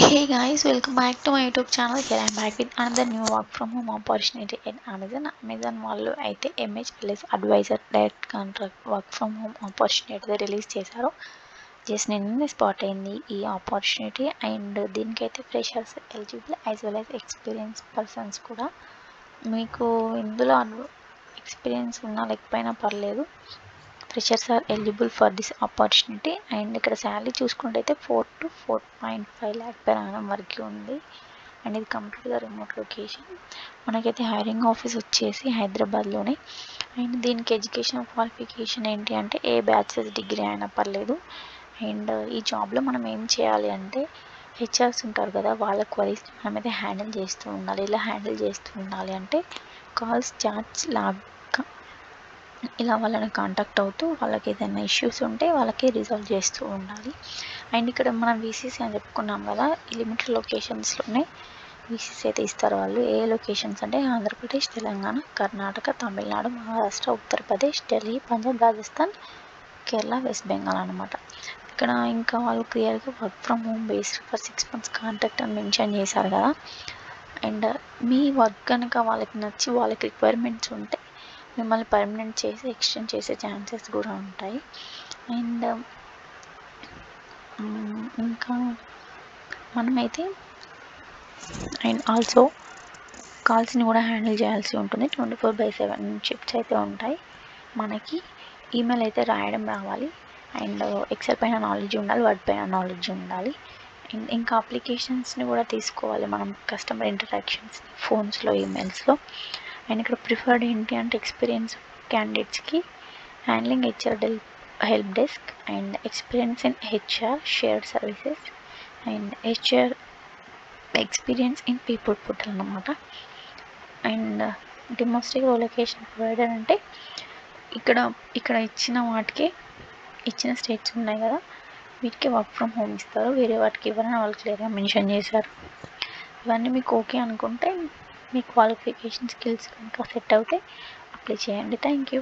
Hey guys, welcome back to my YouTube channel. Here I am back with another new work from home opportunity in Amazon. Amazon వాళ్ళు అయితే MHLS advisor direct contract work from home opportunity release చేశారు. Just నిన్ననే spot అయింది ఈ opportunity. And దీనికైతే freshers eligible as well as experience persons కూడా. మీకు ఇందులో ఎక్స్పీరియన్స్ ఉన్నా లేకపోయినా పర్లేదు, freshers are eligible for this opportunity. And ఇక్కడ శాలరీ చూసుకుంటే 4 to 4.5 lakh per annum వరకు ఉంది. అండ్ ఇది కంప్లీట్గా రిమోట్ లొకేషన్. మనకైతే హైరింగ్ ఆఫీస్ వచ్చేసి హైదరాబాద్లోనే. అండ్ దీనికి ఎడ్యుకేషన్ క్వాలిఫికేషన్ ఏంటి అంటే ఏ బ్యాచిలర్స్ డిగ్రీ అయినా పర్లేదు. అండ్ ఈ జాబ్లో మనం ఏం చేయాలి అంటే హెచ్ఆర్స్ ఉంటారు కదా, వాళ్ళ క్వరీస్ మనమైతే హ్యాండిల్ చేస్తూ ఉండాలి. ఇలా హ్యాండిల్ చేస్తూ ఉండాలి అంటే కాల్స్, చాట్స్, ఇలా వాళ్ళని కాంటాక్ట్ అవుతూ వాళ్ళకి ఏదైనా ఇష్యూస్ ఉంటే వాళ్ళకి రిజాల్వ్ చేస్తూ ఉండాలి. అండ్ ఇక్కడ మనం వీసీసీ అని చెప్పుకున్నాం కదా, ఈ లిమిటెడ్ లొకేషన్స్లోనే వీసీసీ అయితే ఇస్తారు వాళ్ళు. ఏ లొకేషన్స్ అంటే ఆంధ్రప్రదేశ్, తెలంగాణ, కర్ణాటక, తమిళనాడు, మహారాష్ట్ర, ఉత్తరప్రదేశ్, ఢిల్లీ, పంజాబ్, రాజస్థాన్, కేరళ, వెస్ట్ బెంగాల్ అనమాట. ఇక్కడ ఇంకా వాళ్ళు క్లియర్గా work from home based for 6 months contract అని మెన్షన్ చేశారు కదా. అండ్ మీ వర్క్ కనుక వాళ్ళకి నచ్చి వాళ్ళకి రిక్వైర్మెంట్స్ ఉంటే మిమ్మల్ని పర్మనెంట్ చేసి ఎక్స్టెండ్ చేసే ఛాన్సెస్ కూడా ఉంటాయి. అండ్ ఇంకా మనమైతే అండ్ ఆల్సో కాల్స్ని కూడా హ్యాండిల్ చేయాల్సి ఉంటుంది. 24/7 షిఫ్ట్స్ అయితే ఉంటాయి. మనకి ఈమెయిల్ అయితే రాయడం రావాలి. అండ్ ఎక్సెల్ పైన నాలెడ్జ్ ఉండాలి, వర్డ్ పైన నాలెడ్జ్ ఉండాలి. అండ్ ఇంకా అప్లికేషన్స్ని కూడా తీసుకోవాలి మనం, కస్టమర్ ఇంటరాక్షన్స్ ఫోన్స్లో, ఈమెయిల్స్లో. అండ్ ఇక్కడ ప్రిఫర్డ్ ఏంటి అంటే ఎక్స్పీరియన్స్ క్యాండిడేట్స్కి handling help desk and experience in HR shared services and HR experience in people portal అన్నమాట. అండ్ డొమెస్టిక్ లొకేషన్ ప్రొవైడర్ అంటే ఇక్కడ ఇచ్చిన వాటికి ఇచ్చిన స్టేట్స్ ఉన్నాయి కదా, వీటికి వర్క్ ఫ్రమ్ హోమ్ ఇస్తారు. వేరే వాటికి ఎవరైనా వాళ్ళు క్లియర్గా మెన్షన్ చేశారు. ఇవన్నీ మీకు ఓకే అనుకుంటే మీ క్వాలిఫికేషన్ స్కిల్స్ కనుక సెట్ అవుతే అప్లై చేయండి. Thank you.